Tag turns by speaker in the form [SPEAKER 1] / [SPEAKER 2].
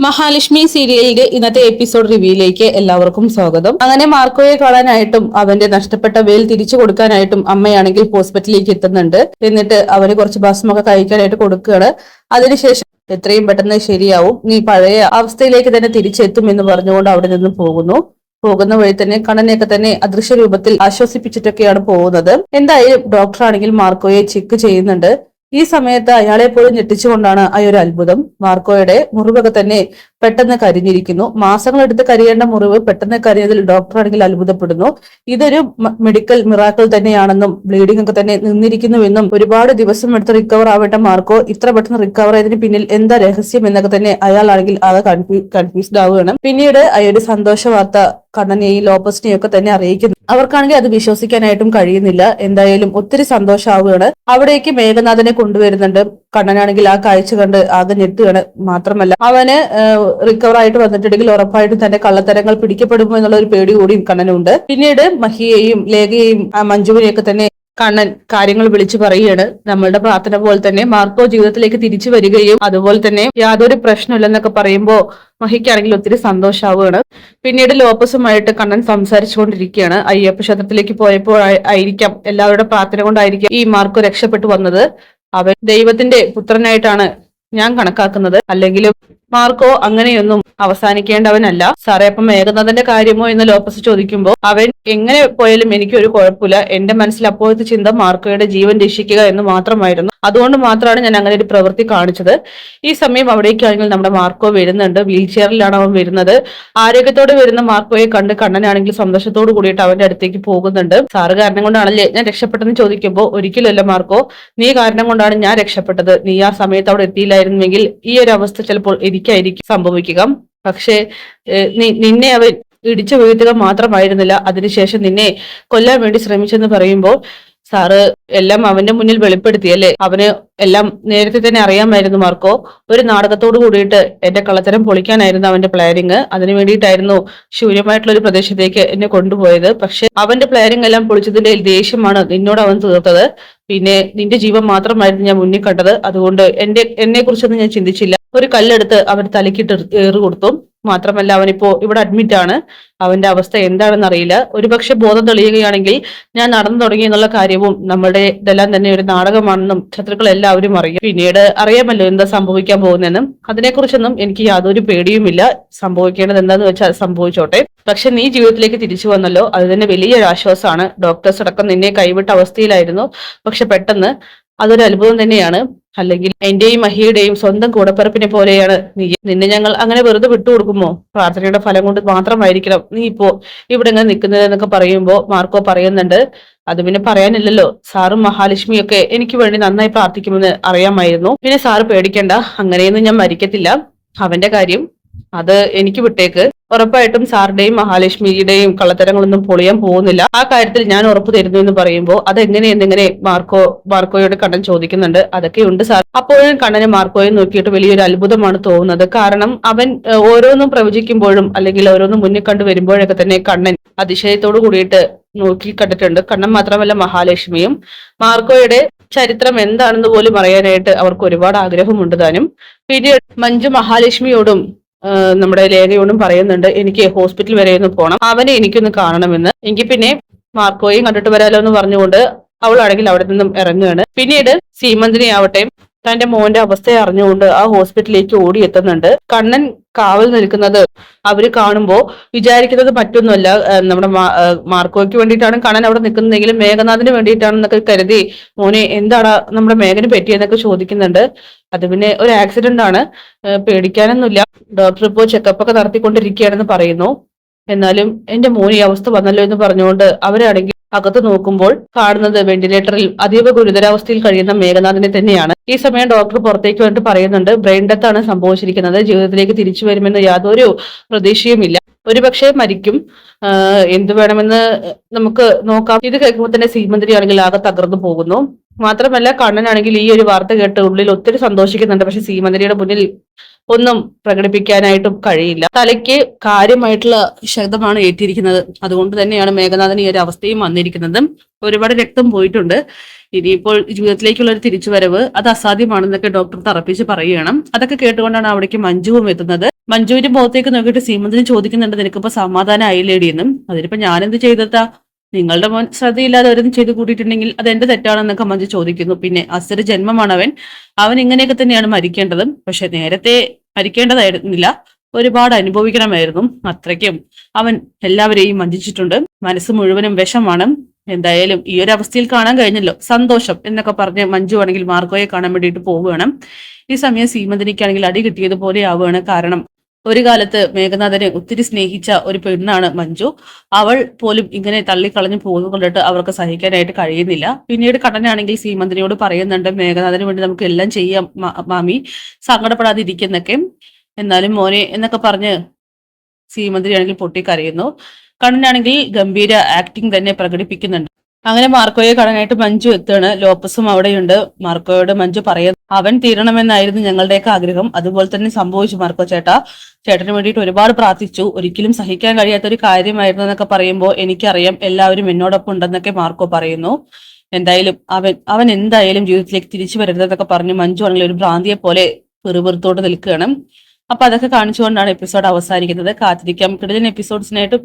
[SPEAKER 1] മഹാലക്ഷ്മി സീരിയലിന്റെ ഇന്നത്തെ എപ്പിസോഡ് റിവ്യൂയിലേക്ക് എല്ലാവർക്കും സ്വാഗതം. അങ്ങനെ മാർക്കോയെ കാണാനായിട്ടും അവന്റെ നഷ്ടപ്പെട്ട വേൽ തിരിച്ചു കൊടുക്കാനായിട്ടും അമ്മയാണെങ്കിൽ ഹോസ്പിറ്റലിലേക്ക് എത്തുന്നുണ്ട്. എന്നിട്ട് അവന് കുറച്ച് ഭസ്മൊക്കെ കഴിക്കാനായിട്ട് കൊടുക്കുകയാണ്. അതിനുശേഷം എത്രയും പെട്ടെന്ന് ശരിയാവും, നീ പഴയ അവസ്ഥയിലേക്ക് തന്നെ തിരിച്ചെത്തും എന്ന് പറഞ്ഞുകൊണ്ട് അവിടെ നിന്ന് പോകുന്ന വഴി തന്നെ കണ്ണനെയൊക്കെ തന്നെ അദൃശ്യ രൂപത്തിൽ ആശ്വസിപ്പിച്ചിട്ടൊക്കെയാണ് പോകുന്നത്. എന്തായാലും ഡോക്ടർ ആണെങ്കിൽ മാർക്കോയെ ചെക്ക് ചെയ്യുന്നുണ്ട്. ഈ സമയത്ത് അയാളെ പോലും ഞെട്ടിച്ചുകൊണ്ടാണ് ആ ഒരു അത്ഭുതം. മാർക്കോയുടെ മുറിവൊക്കെ തന്നെ പെട്ടെന്ന് കരിഞ്ഞിരിക്കുന്നു. മാസങ്ങളെടുത്ത് കരിയേണ്ട മുറിവ് പെട്ടെന്ന് കരിയതിൽ ഡോക്ടർ ആണെങ്കിൽ അത്ഭുതപ്പെടുന്നു. ഇതൊരു മെഡിക്കൽ മിറാക്കിൾ തന്നെയാണെന്നും ബ്ലീഡിംഗ് ഒക്കെ തന്നെ നിന്നിരിക്കുന്നുവെന്നും ഒരുപാട് ദിവസം എടുത്ത് റിക്കവർ ആവേണ്ട മാർക്കോ ഇത്ര പെട്ടെന്ന് റിക്കവർ ആയതിന് പിന്നിൽ എന്താ രഹസ്യം എന്നൊക്കെ തന്നെ അയാളാണെങ്കിൽ ആകെ കൺഫ്യൂസ്ഡ് ആവുകയാണ്. പിന്നീട് അയാളുടെ സന്തോഷ വാർത്ത കണ്ണനെയും ലോപ്പസിനെയും ഒക്കെ തന്നെ അറിയിക്കുന്നു. അവർക്കാണെങ്കിൽ അത് വിശ്വസിക്കാനായിട്ടും കഴിയുന്നില്ല. എന്തായാലും ഒത്തിരി സന്തോഷമാവുകയാണ്. അവിടേക്ക് മേഘനാഥനെ കൊണ്ടുവരുന്നുണ്ട്. കണ്ണനാണെങ്കിൽ ആ കാഴ്ച കണ്ട് ആകെ ഞെട്ടുകയാണ്. മാത്രമല്ല അവന് റിക്കവർ ആയിട്ട് വന്നിട്ടുണ്ടെങ്കിൽ ഉറപ്പായിട്ടും തന്റെ കള്ളത്തരങ്ങൾ പിടിക്കപ്പെടുമോ എന്നുള്ള ഒരു പേടി കൂടിയും കണ്ണനുണ്ട്. പിന്നീട് മഹിയെയും ലേഖയെയും മഞ്ജുവിനെയും ഒക്കെ തന്നെ കണ്ണൻ കാര്യങ്ങൾ വിളിച്ചു പറയുകയാണ്. നമ്മളുടെ പ്രാർത്ഥന പോലെ തന്നെ മാർക്കോ ജീവിതത്തിലേക്ക് തിരിച്ചു വരികയും അതുപോലെ തന്നെ യാതൊരു പ്രശ്നമില്ലെന്നൊക്കെ പറയുമ്പോ മഹിക്കാണെങ്കിൽ ഒത്തിരി സന്തോഷമാവുകയാണ്. പിന്നീട് ലോപ്പസുമായിട്ട് കണ്ണൻ സംസാരിച്ചുകൊണ്ടിരിക്കുകയാണ്. അയ്യപ്പ ക്ഷേത്രത്തിലേക്ക് പോയപ്പോൾ ആയിരിക്കാം, എല്ലാവരുടെ പ്രാർത്ഥന കൊണ്ടായിരിക്കാം ഈ മാർക്കോ രക്ഷപ്പെട്ടു വന്നത്. അവൻ ദൈവത്തിന്റെ പുത്രനായിട്ടാണ് ഞാൻ കണക്കാക്കുന്നത്. അല്ലെങ്കിലും മാർക്കോ അങ്ങനെയൊന്നും അവസാനിക്കേണ്ടവനല്ല. സാറേ, അപ്പം മേഘനാഥന്റെ കാര്യമോ എന്ന് ലോപ്പസ് ചോദിക്കുമ്പോൾ അവൻ എങ്ങനെ പോയാലും എനിക്കൊരു കുഴപ്പമില്ല, എന്റെ മനസ്സിൽ അപ്പോഴത്തെ ചിന്ത മാർക്കോയുടെ ജീവൻ രക്ഷിക്കുക എന്ന് മാത്രമായിരുന്നു. അതുകൊണ്ട് മാത്രമാണ് ഞാൻ അങ്ങനെ ഒരു പ്രവൃത്തി കാണിച്ചത്. ഈ സമയം അവിടേക്കാണെങ്കിൽ നമ്മുടെ മാർക്കോ വരുന്നുണ്ട്. വീൽ ചെയറിലാണ് അവൻ വരുന്നത്. ആരോഗ്യത്തോടെ വരുന്ന മാർക്കോയെ കണ്ട് കണ്ണനാണെങ്കിൽ സന്തോഷത്തോട് കൂടിയിട്ട് അവന്റെ അടുത്തേക്ക് പോകുന്നുണ്ട്. സാറ് കാരണം കൊണ്ടാണല്ലേ ഞാൻ രക്ഷപ്പെട്ടെന്ന് ചോദിക്കുമ്പോൾ ഒരിക്കലല്ല മാർക്കോ, നീ കാരണം കൊണ്ടാണ് ഞാൻ രക്ഷപ്പെട്ടത്. നീ ആ സമയത്ത് അവിടെ എത്തിയില്ലായിരുന്നെങ്കിൽ ഈ ഒരു അവസ്ഥ ചിലപ്പോൾ എനിക്കായിരിക്കും സംഭവിക്കുക. പക്ഷേ നിന്നെ അവൻ ഇടിച്ചു വീഴ്ത്തുക മാത്രമായിരുന്നില്ല, അതിനുശേഷം നിന്നെ കൊല്ലാൻ വേണ്ടി ശ്രമിച്ചെന്ന് പറയുമ്പോൾ സാറ് എല്ലാം അവന്റെ മുന്നിൽ വെളിപ്പെടുത്തിയല്ലേ. അവന് എല്ലാം നേരത്തെ തന്നെ അറിയാമായിരുന്നു മാർക്കോ. ഒരു നാടകത്തോട് കൂടിയിട്ട് എന്റെ കള്ളത്തരം പൊളിക്കാനായിരുന്നു അവന്റെ പ്ലാനിങ്. അതിനു വേണ്ടിയിട്ടായിരുന്നു ശൂന്യമായിട്ടുള്ള ഒരു പ്രദേശത്തേക്ക് എന്നെ കൊണ്ടുപോയത്. പക്ഷെ അവന്റെ പ്ലാനിങ് എല്ലാം പൊളിച്ചതിന്റെ ദേഷ്യമാണ് നിന്നോട് അവൻ തീർത്തത്. പിന്നെ നിന്റെ ജീവൻ മാത്രമായിരുന്നു ഞാൻ മുന്നിൽ കണ്ടത്. അതുകൊണ്ട് എന്നെ കുറിച്ചൊന്നും ഞാൻ ചിന്തിച്ചില്ല. ഒരു കല്ലെടുത്ത് അവൻ തലക്കിട്ട് ഏറ് കൊടുത്തു. മാത്രമല്ല അവനിപ്പോ ഇവിടെ അഡ്മിറ്റ് ആണ്. അവന്റെ അവസ്ഥ എന്താണെന്ന് അറിയില്ല. ഒരുപക്ഷെ ബോധം തെളിയുകയാണെങ്കിൽ ഞാൻ നടന്നു തുടങ്ങി എന്നുള്ള കാര്യവും നമ്മുടെ ഇതെല്ലാം തന്നെ ഒരു നാടകമാണെന്നും ശത്രുക്കൾ എല്ലാവരും അറിയും. പിന്നീട് അറിയാമല്ലോ എന്താ സംഭവിക്കാൻ പോകുന്നതെന്നും. അതിനെക്കുറിച്ചൊന്നും എനിക്ക് യാതൊരു പേടിയുമില്ല. സംഭവിക്കേണ്ടത് എന്താന്ന് വെച്ചാൽ സംഭവിച്ചോട്ടെ. പക്ഷെ നീ ജീവിതത്തിലേക്ക് തിരിച്ചു വന്നല്ലോ, അത് തന്നെ വലിയൊരു ആശ്വാസമാണ്. ഡോക്ടേഴ്സ് അടക്കം നിന്നെ കൈവിട്ട അവസ്ഥയിലായിരുന്നു. പക്ഷെ പെട്ടെന്ന് അതൊരു അത്ഭുതം തന്നെയാണ്. അല്ലെങ്കിൽ എന്റെയും മഹിയുടെയും സ്വന്തം കൂടപ്പിറപ്പിനെ പോലെയാണ് നീ. നിന്നെ ഞങ്ങൾ അങ്ങനെ വെറുതെ വിട്ടുകൊടുക്കുമോ? പ്രാർത്ഥനയുടെ ഫലം കൊണ്ട് മാത്രമായിരിക്കണം നീ ഇപ്പോ ഇവിടെ ഇങ്ങനെ നിൽക്കുന്നത് എന്നൊക്കെ പറയുമ്പോ മാർക്കോ പറയുന്നുണ്ട്, അത് പിന്നെ പറയാനില്ലല്ലോ, സാറും മഹാലക്ഷ്മിയും ഒക്കെ എനിക്ക് വേണ്ടി നന്നായി പ്രാർത്ഥിക്കുമെന്ന് അറിയാമായിരുന്നു. പിന്നെ സാറ് പേടിക്കണ്ട, അങ്ങനെയൊന്നും ഞാൻ മരിക്കത്തില്ല. അവന്റെ കാര്യം അത് എനിക്ക് വിട്ടേക്ക്. ഉറപ്പായിട്ടും സാറിന്റെയും മഹാലക്ഷ്മിയുടെയും കള്ളത്തരങ്ങളൊന്നും പൊളിയാൻ പോകുന്നില്ല. ആ കാര്യത്തിൽ ഞാൻ ഉറപ്പ് തരുന്നു എന്ന് പറയുമ്പോൾ അതെങ്ങനെയെന്നിങ്ങനെ മാർക്കോയോട് കണ്ണൻ ചോദിക്കുന്നുണ്ട്. അതൊക്കെയുണ്ട് സാർ. അപ്പോഴും കണ്ണന് മാർക്കോയെ നോക്കിയിട്ട് വലിയൊരു അത്ഭുതമാണ് തോന്നുന്നത്. കാരണം അവൻ ഓരോന്നും പ്രവചിക്കുമ്പോഴും അല്ലെങ്കിൽ ഓരോന്നും മുന്നിൽ കണ്ടു വരുമ്പോഴൊക്കെ തന്നെ കണ്ണൻ അതിശയത്തോടു കൂടിയിട്ട് നോക്കി കണ്ടിട്ടുണ്ട്. കണ്ണൻ മാത്രമല്ല മഹാലക്ഷ്മിയും. മാർക്കോയുടെ ചരിത്രം എന്താണെന്ന് പോലും അറിയാനായിട്ട് അവർക്ക് ഒരുപാട് ആഗ്രഹമുണ്ട് താനും. പിന്നീട് മഞ്ജു മഹാലക്ഷ്മിയോടും നമ്മുടെ ലേഖയോടും പറയുന്നുണ്ട്, എനിക്ക് ഹോസ്പിറ്റൽ വരെ ഒന്ന് പോകണം, അവനെ എനിക്കൊന്ന് കാണണമെന്ന്. എങ്കിൽ പിന്നെ മാർക്കോയും കണ്ടിട്ട് വരാലോ എന്ന് പറഞ്ഞുകൊണ്ട് അവളാണെങ്കിൽ അവിടെ നിന്നും ഇറങ്ങുകയാണ്. പിന്നീട് സീമന്തിനെ ആവട്ടെ തന്റെ മോന്റെ അവസ്ഥയെ അറിഞ്ഞുകൊണ്ട് ആ ഹോസ്പിറ്റലിലേക്ക് ഓടിയെത്തുന്നുണ്ട്. കണ്ണൻ കാവൽ നിൽക്കുന്നത് അവര് കാണുമ്പോ വിചാരിക്കുന്നത് മറ്റൊന്നുമല്ല, നമ്മുടെ മാർക്കോയ്ക്ക് വേണ്ടിയിട്ടാണ് കണ്ണൻ അവിടെ നിൽക്കുന്നതെങ്കിലും മേഘനാഥിന് വേണ്ടിയിട്ടാണെന്നൊക്കെ കരുതി മോനെ എന്താണ് നമ്മുടെ മേഘന് പറ്റിയെന്നൊക്കെ ചോദിക്കുന്നുണ്ട്. അത് പിന്നെ ഒരു ആക്സിഡന്റ് ആണ്, പേടിക്കാനൊന്നുമില്ല, ഡോക്ടർ ഇപ്പോൾ ചെക്കപ്പ് ഒക്കെ നടത്തിക്കൊണ്ടിരിക്കുകയാണെന്ന് പറയുന്നു. എന്നാലും എന്റെ മോന് ഈ അവസ്ഥ വന്നല്ലോ എന്ന് പറഞ്ഞുകൊണ്ട് അവരാണെങ്കിൽ അകത്ത് നോക്കുമ്പോൾ കാണുന്നത് വെന്റിലേറ്ററിൽ അതീവ ഗുരുതരാവസ്ഥയിൽ കഴിയുന്ന മേഘനാഥിനെ തന്നെയാണ്. ഈ സമയം ഡോക്ടർ പുറത്തേക്ക് വന്നിട്ട് പറയുന്നുണ്ട്, ബ്രെയിൻ ഡെത്ത് ആണ് സംഭവിച്ചിരിക്കുന്നത്, ജീവിതത്തിലേക്ക് തിരിച്ചു വരുമെന്ന് യാതൊരു പ്രതീക്ഷയുമില്ല, ഒരുപക്ഷെ മരിക്കും, എന്തു വേണമെന്ന് നമുക്ക് നോക്കാം. ഇത് കേൾക്കുമ്പോൾ തന്നെ സീമന്തിരി ആണെങ്കിൽ ആകെ തകർന്നു പോകുന്നു. മാത്രമല്ല കണ്ണനാണെങ്കിൽ ഈ ഒരു വാർത്ത കേട്ട് ഉള്ളിൽ ഒത്തിരി സന്തോഷിക്കുന്നുണ്ട്. പക്ഷെ സീമന്തരിയുടെ മുന്നിൽ ഒന്നും പ്രകടിപ്പിക്കാനായിട്ടും കഴിയില്ല. തലയ്ക്ക് കാര്യമായിട്ടുള്ള ക്ഷതമാണ് ഏറ്റിരിക്കുന്നത്. അതുകൊണ്ട് തന്നെയാണ് മേഘനാഥൻ ഈ ഒരു അവസ്ഥയും വന്നിരിക്കുന്നത്. ഒരുപാട് രക്തം പോയിട്ടുണ്ട്. ഇനിയിപ്പോൾ ജീവിതത്തിലേക്കുള്ള ഒരു തിരിച്ചുവരവ് അത് അസാധ്യമാണെന്നൊക്കെ ഡോക്ടർ തറപ്പിച്ച് പറയുകയാണ്. അതൊക്കെ കേട്ടുകൊണ്ടാണ് അവിടേക്ക് മഞ്ജുവും എത്തുന്നത്. മഞ്ജുവിന്റെ മുഖത്തേക്ക് നോക്കിയിട്ട് സീമന്തിന് ചോദിക്കുന്നുണ്ട്, നിനക്കിപ്പോ സമാധാനം ആയില്ലേടിയെന്നും. അതിനിപ്പോ ഞാനെന്ത് ചെയ്തിട്ടാ, നിങ്ങളുടെ മോൻ ശ്രദ്ധയില്ലാതെ ഓരോന്നും ചെയ്ത് കൂട്ടിയിട്ടുണ്ടെങ്കിൽ അത് എന്റെ തെറ്റാണെന്നൊക്കെ മഞ്ജു ചോദിക്കുന്നു. പിന്നെ അസുര ജന്മമാണ് അവൻ, അവൻ ഇങ്ങനെയൊക്കെ തന്നെയാണ് മരിക്കേണ്ടത്. പക്ഷെ നേരത്തെ മരിക്കേണ്ടതായിരുന്നില്ല, ഒരുപാട് അനുഭവിക്കണമായിരുന്നു. അത്രയ്ക്കും അവൻ എല്ലാവരെയും വഞ്ചിച്ചിട്ടുണ്ട്. മനസ്സ് മുഴുവനും വിഷമാണ്. എന്തായാലും ഈ ഒരു അവസ്ഥയിൽ കാണാൻ കഴിഞ്ഞല്ലോ, സന്തോഷം എന്നൊക്കെ പറഞ്ഞ് മഞ്ജു ആണെങ്കിൽ മാർക്കോയെ കാണാൻ വേണ്ടിയിട്ട് പോവുകയാണ്. ഈ സമയം സീമന്തിനിക്കാണെങ്കിൽ അടി കിട്ടിയതുപോലെ ആവുകയാണ്. കാരണം ഒരു കാലത്ത് മേഘനാഥനെ ഒത്തിരി സ്നേഹിച്ച ഒരു പെണ്ണാണ് മഞ്ജു. അവൾ പോലും ഇങ്ങനെ തള്ളിക്കളഞ്ഞു പോകുന്നത് കൊണ്ടിട്ട് അവർക്ക് സഹിക്കാനായിട്ട് കഴിയുന്നില്ല. പിന്നീട് കണ്ണനാണെങ്കിൽ സീമന്തിനിയോട് പറയുന്നുണ്ട്, മേഘനാഥന് വേണ്ടി നമുക്ക് എല്ലാം ചെയ്യാം മാമി, സങ്കടപ്പെടാതിരിക്കുന്നൊക്കെ. എന്നാലും മോനെ എന്നൊക്കെ പറഞ്ഞ് സീമന്തിരി ആണെങ്കിൽ പൊട്ടിക്കരയുന്നു. കണ്ണനാണെങ്കിൽ ഗംഭീര ആക്ടിങ് തന്നെ പ്രകടിപ്പിക്കുന്നുണ്ട്. അങ്ങനെ മാർക്കോയെ കാണാനായിട്ട് മഞ്ജു എത്തുകയാണ്. ലോപ്പസും അവിടെയുണ്ട്. മാർക്കോയോട് മഞ്ജു പറയുന്നു, അവൻ തീരണമെന്നായിരുന്നു ഞങ്ങളുടെയൊക്കെ ആഗ്രഹം, അതുപോലെ തന്നെ സംഭവിച്ചു മാർക്കോ ചേട്ടാ. ചേട്ടന് വേണ്ടിയിട്ട് ഒരുപാട് പ്രാർത്ഥിച്ചു, ഒരിക്കലും സഹിക്കാൻ കഴിയാത്ത ഒരു കാര്യമായിരുന്നു എന്നൊക്കെ പറയുമ്പോൾ എനിക്കറിയാം എല്ലാവരും എന്നോടൊപ്പം ഉണ്ടെന്നൊക്കെ മാർക്കോ പറയുന്നു. എന്തായാലും അവൻ എന്തായാലും ജീവിതത്തിലേക്ക് തിരിച്ചു വരരുതെന്നൊക്കെ പറഞ്ഞു മഞ്ജു ആണെങ്കിൽ ഒരു ഭ്രാന്തിയെ പോലെ പെറുപെറുത്തോട്ട് നിൽക്കുകയാണ്. അപ്പൊ അതൊക്കെ കാണിച്ചുകൊണ്ടാണ് എപ്പിസോഡ് അവസാനിക്കുന്നത്. കാത്തിരിക്കാം കിടിലൻ എപ്പിസോഡ്സിനായിട്ട്.